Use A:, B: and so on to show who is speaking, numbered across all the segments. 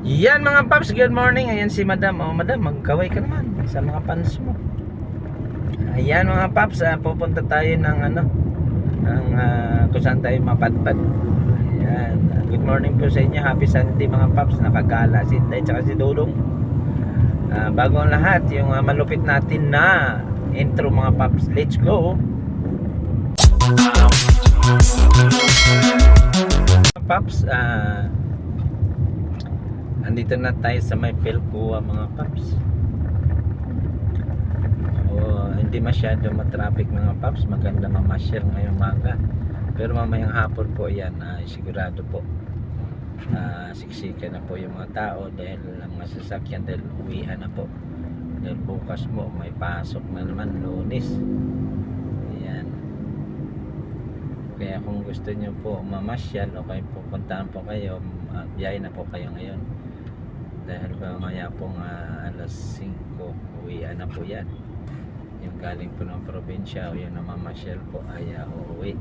A: Yan mga paps, good morning. Ayan si madam. Oh madam, magkaway ka naman sa mga fans mo. Ayan mga paps, pupunta tayo ng kung saan tayo mapadpad. Ayan, good morning po sa inyo. Happy Sunday mga paps. Nakagala si Inday tsaka si Dudong. Bago ang lahat, yung malupit natin na intro mga paps. Let's go. Mga paps, andito na tayo sa may Pilcoa mga paps. Hindi masyado matraffic mga paps. Maganda mamasyal ngayong maga. Pero mamayang hapon po yan, sigurado po siksika na po yung mga tao dahil ang mga sasakyan dahil uwihan na po. Dahil bukas mo may pasok na naman, Lunes. Ayan. Kaya kung gusto nyo po mamasyal o kayo pupuntahan po kayo, biyahe na po kayo ngayon. Dahil mamaya pong alas 5 uwihan na po yan. Yung galing po ng probinsya o yung namamasyal po ay uuwi.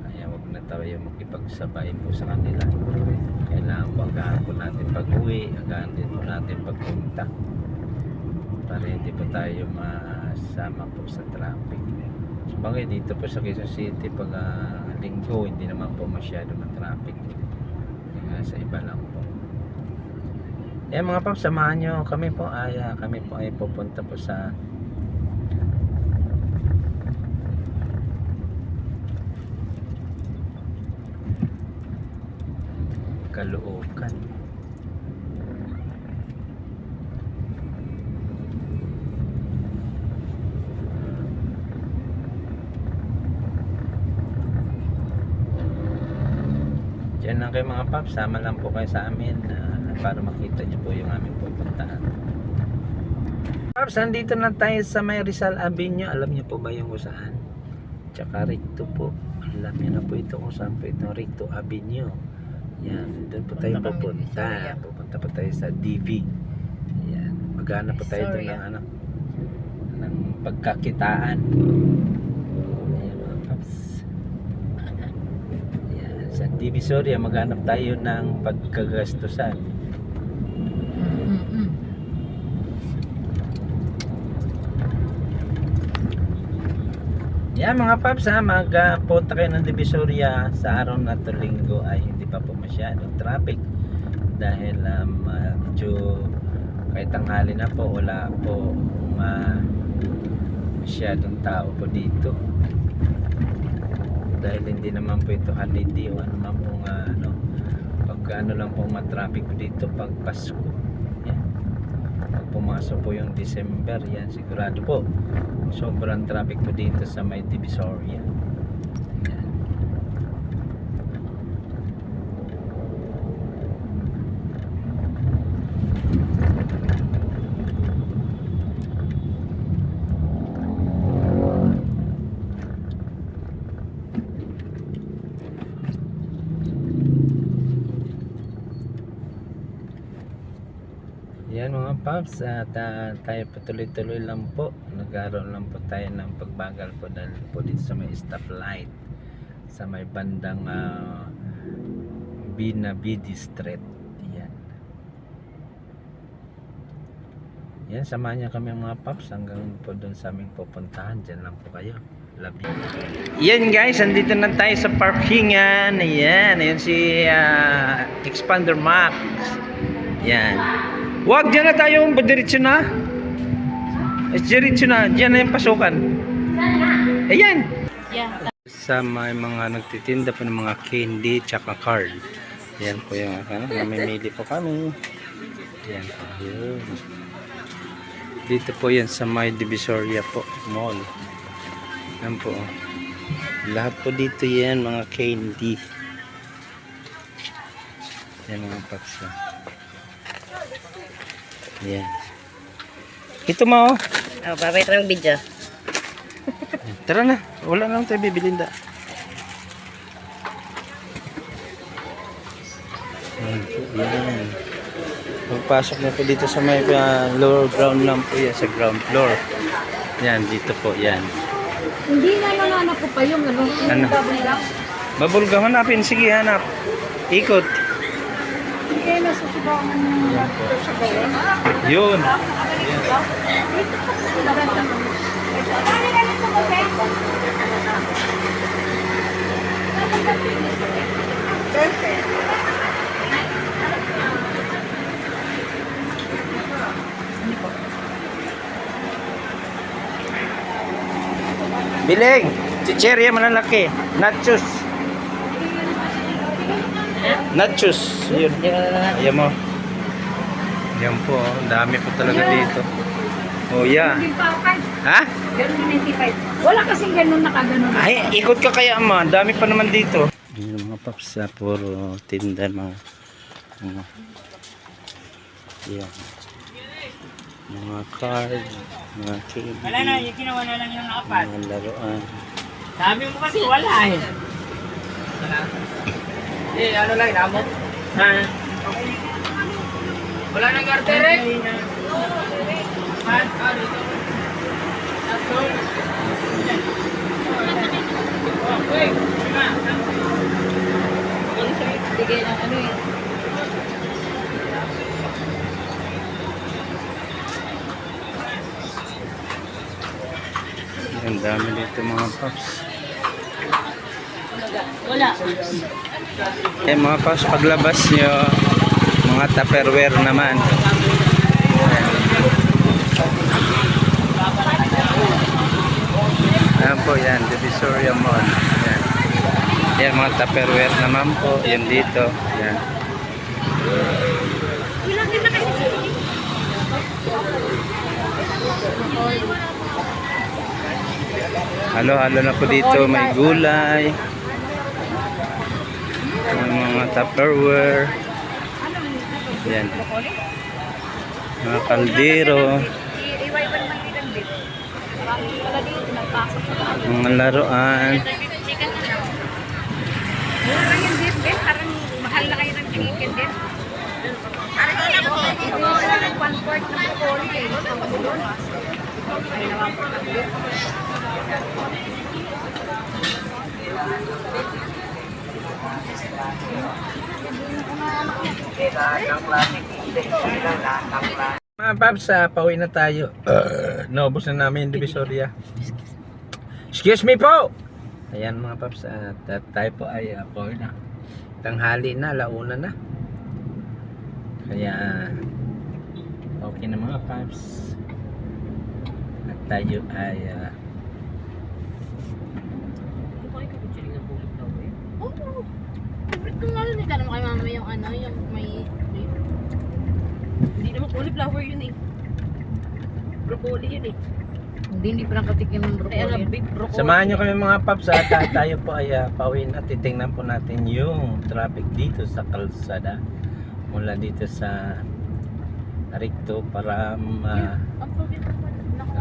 A: Kaya wag na tayo makipagsabay po sa kanila. Kailangan po agahan po natin pag uwi, agahan din po natin pagpunta para hindi po tayo masama po sa traffic. Sabagay dito po sa Quezon City pag linggo hindi naman po masyado matraffic. Kaya sa iba lang po. Mga paps, samahan nyo kami po ay pupunta po sa Caloocan. Diyan lang kayo mga paps, sama lang po kayo sa amin para makita nyo po yung aming pupuntahan. Paps, nandito na tayo sa may Rizal Avenue. Alam niyo po ba yung kung saan? Tsaka Recto po. Alam niyo na po ito kung saan po ito, Recto Avenue. Yan, doon po tayo pupunta. Pupunta po tayo sa DV. Yan, maghanap po tayo doon ng pagkakitaan. Ayan mga paps. Yan, sa Divisoria maghanap tayo ng pagkagastusan. Yan mga paps, magpunta kayo ng Divisoria sa araw na to, linggo ay hindi pa po masyadong traffic dahil medyo kahit tanghali na po wala po masyadong tao po dito dahil hindi naman po ito holiday o ano man po pag lang po matraffic po dito pag Pasko. Yan, pag pumasok po yung December, yan sigurado po sobrang traffic po dito sa may Divisoria. Yan mga paps, at tayo patuloy-tuloy lang po. Nagkaroon lang po tayo ng pagbagal po dahil po dito sa may stoplight sa may bandang Binabi Street. Yan, samahan niya kami mga paps hanggang po doon sa aming pupuntahan. Diyan lang po kayo. Love you. Yan guys, andito na tayo sa parkingan. Ayan si Expander Max. Yan. Wag, dyan na tayo, diretso na. Diretso na, dyan na yung pasukan. Ayan. Yeah. Sa may mga nagtitinda po ng mga candy tsaka card. Yan po yung namimili po kami. Yan po. Yun. Dito po yan sa may Divisoria po, mall. Yan po. Lahat po dito yan, mga candy. Yan mga paps. Yan. Ito mo.
B: Babay tayo ng video.
A: Tara na. Wala na lang tayo bibilin da. Yan. Pagpasok na po dito sa may lower ground lang po yan. Sa ground floor. Yan. Dito po. Yan.
B: Hindi na ko pa yung bubble gum.
A: Bubble gum. Hanapin. Sige, hanap. Ikot.
B: Kaya nasa
A: Ayan po. Yun. Biling! Chicherya malalaki. Nachos. Nachos. Yun. Ayan mo. Ayan po. Ang dami po talaga dito. Oh, yeah. Ha?
B: Ganun 95. Wala kasing ganun nakaganon.
A: Ay, ikot ka kaya ma. Ang dami pa naman dito. Yung mga paps sa puro tinda mga yan. Mga card, mga candy.
C: Wala na, yung ginawa na lang yung nakapat.
A: Mga laruan.
C: Sabi mo kasi wala eh. Eh, ano lang, inamo? Ha? Wala nang garter eh? Man, dito. Tatlo. Okay,
B: Bigay ng ano eh.
A: Ang dami dito mga paps.
B: Wala.
A: Eh mga paps, paglabas nyo, mga tupperware naman. Ayan po yan, Divisoria Mall. Yan. Yan mga tupperware naman po. Yan dito. Yan. Halo-halo na po dito. May gulay. May mga tupperware. Yan. Mga kaldero. Mga laruan.
B: Mura lang yung beef din. Parang mahal na kayo ng chicken din. Parang hindi ako. Ito lang 1/4 ng broccoli eh. Ang bulon. Ay naman po ng beef.
A: Mga paps, pauwi na tayo. Naubos na namin yung Divisoria. Excuse me po! Ayan mga paps, tayo po ay pauwi na. Tanghali na, launa na. Kaya okay na mga paps. At tayo ay
B: Oo. Favorite ko nga rin eh. Tanong kay mama yung ano, yung may... Hindi naman cauliflower yun eh. Broccoli yun eh. Hindi pa nakatikim ng broccoli. Kaya nga big broccoli.
A: samahan nyo kami mga paps at tayo po ay pauwi na. Titingnan po natin yung traffic dito sa kalsada. Mula dito sa Recto para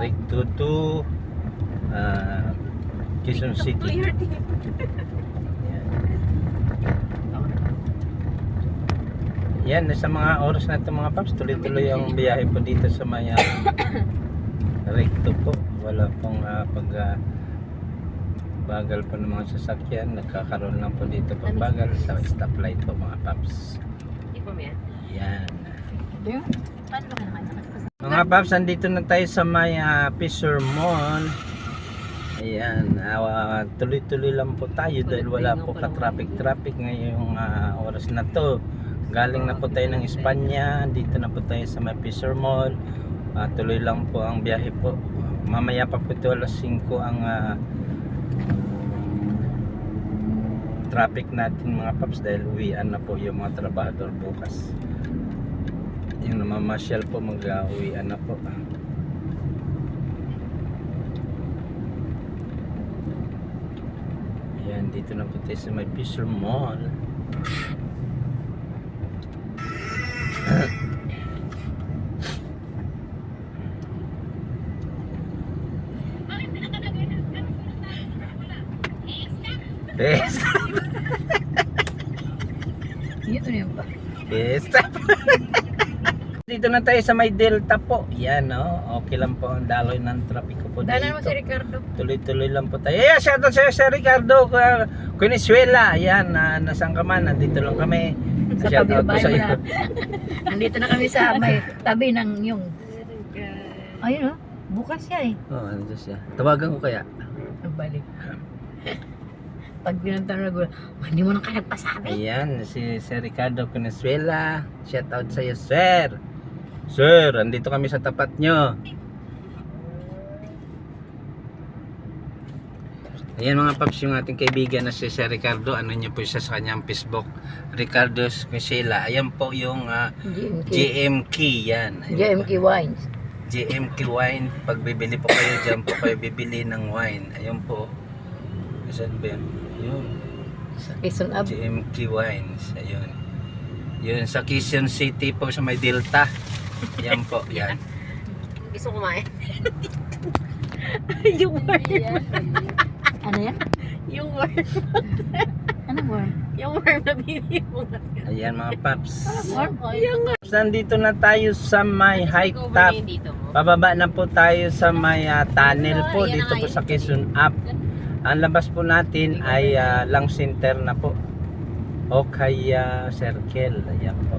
A: Recto to Quezon City. Yan, sa mga oras na ito mga paps, tuloy-tuloy ang biyahe po dito sa may Recto po. Wala pong bagal po ng mga sasakyan. Nagkakaroon lang po dito pag bagal sa stoplight po mga paps. Yan. Mga paps, andito na tayo sa may Fisher Mall. Ayan, tuloy-tuloy lang po tayo dahil wala po ka-traffic ngayong oras na to. Galing na po tayo ng Espanya, dito na po tayo sa may Fisher Mall. Tuloy lang po ang biyahe po. Mamaya pa po ito alas 5 ang traffic natin mga paps dahil uwian na po yung mga trabahador bukas. Yung namamasyal po mag-uwian na po. Ayan, dito na po tayo sa may Fisher Mall. Best.
B: Ito na yun ba?
A: Best. Dito na tayo sa may Delta po. Yan, no? Okay lang po ang daloy ng trapiko po
B: Dala
A: dito.
B: naman si Ricardo.
A: Tuloy-tuloy lang po tayo. Yeah, shoutout sa Ricardo Venezuela. Yan, nasaan ka man? Nandito lang kami.
B: Sa
A: Shout out po
B: tabi
A: sa
B: bahay
A: iyo.
B: na. Nandito na kami sa may tabi ng yung. Ayun oh, bukas siya eh.
A: Oh, ano siya. Tawagan ko kaya.
B: Nagbalik. Pag pinunta na gulo, hindi mo na ka nagpasabi.
A: Ayan, si Sir Ricardo Venezuela. Shout out sa iyo, Sir. Sir, andito kami sa tapat nyo. Ayan mga paps, yung ating kaibigan na si Sir Ricardo, ano nyo po siya sa kanyang Facebook, Ricardo Venezuela. Ayan po yung GMK yan.
B: JMK Wines.
A: GMK Wine. Pag bibili po kayo dyan po kayo bibili ng wine. Ayun po. Saan ba yan? Yun.
B: Quezon Ab.
A: GMK Wines. Ayun. Yun sa Quezon City po sa may Delta. Yan po. Yan.
C: Gusto kumain.
B: Yung word. Ano yan?
C: Yung worm.
B: Ano word?
C: Yung worm na bili mo.
A: Ayan mga paps.
C: Yung worm.
A: Nandito na tayo sa may high top.
C: dito mo.
A: Pababa na po tayo sa may tunnel po dito po sa Quezon Up. Ang labas po natin ay Lang Center na po. O kaya Circle. Ayan po.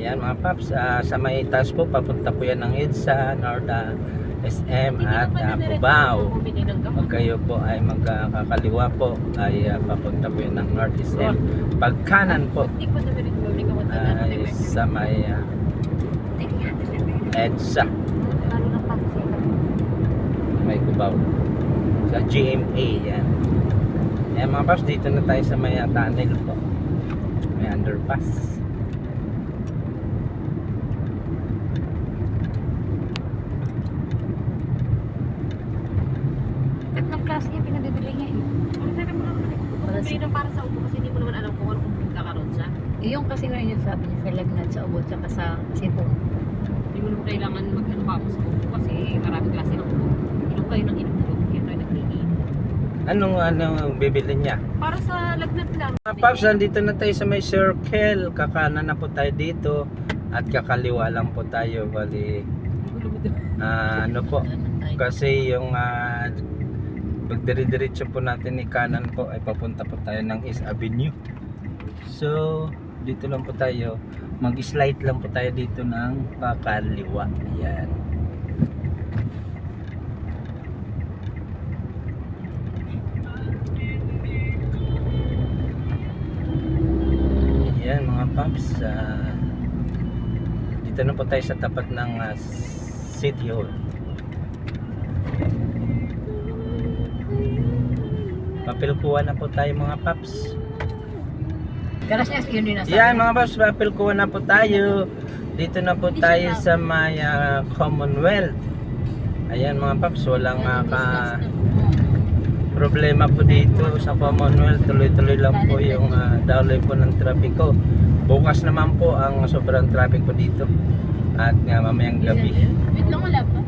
A: Ayan mga paps, sa may taas po papunta po yan ng EDSA, Norda, SM at Cubao. Pag kayo po ay magkakaliwa po ay papunta po yan ng North SM. Pag kanan po ay sa may EDSA, may Cubao. Sa GMA yan. Ayan mga paps, dito na tayo sa may tunnel po. May underpass.
B: Tatlong klase niya pinabibili niya eh.
C: Para sa upo kasi hindi mo naman alam kung anong magkakaroon siya.
B: Yung kasi ngayon yung sabi niya sa lagnat sa ubod tsaka sa sipon.
C: Hindi mo naman kailangan mag-ano pa ako sa upo kasi maraming klase ng upo. Inom kayo ng inom kaya tayo nag-inom.
A: Anong bibili niya?
C: Para sa lagnat lang.
A: Mga paps, nandito na tayo sa may circle. Kakanan na po tayo dito. At kakaliwa lang po tayo. Bali, ano po. Kasi yung pag dire-diretso po natin ni kanan po ay papunta po tayo ng East Avenue. So, dito lang po tayo. Mag-slide lang po tayo dito ng kakaliwa. Ayan. Ayan mga paps, dito na po tayo sa tapat ng City Hall. Papilkuha na po tayo mga paps.
B: Karas niya yun din nasa.
A: Yan mga paps, papilkuha na po tayo. Dito na po tayo sa may Commonwealth. Ayan mga paps, walang problema po dito sa Commonwealth. Tuloy-tuloy lang po yung daloy po ng trapiko. Bukas naman po ang sobrang traffic po dito. At mamayang gabi.
C: Wait lang, wala pa.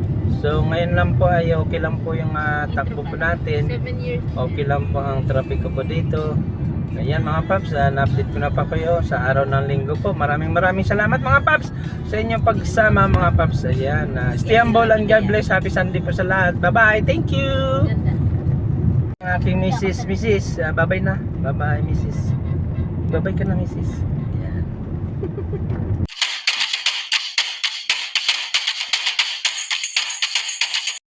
A: So ngayon lang po ay okay lang po yung takbo po natin.
C: 7 years.
A: Okay lang po ang trapiko po dito. Ayan mga paps, na-update ko na pa kayo sa araw ng linggo po. Maraming salamat mga paps sa inyong pagsama mga paps. Ayan, stay humble and God bless. Happy Sunday po sa lahat. Bye-bye. Thank you. Ang aking Mrs. Bye-bye na. Bye-bye Mrs. Bye-bye ka na Mrs.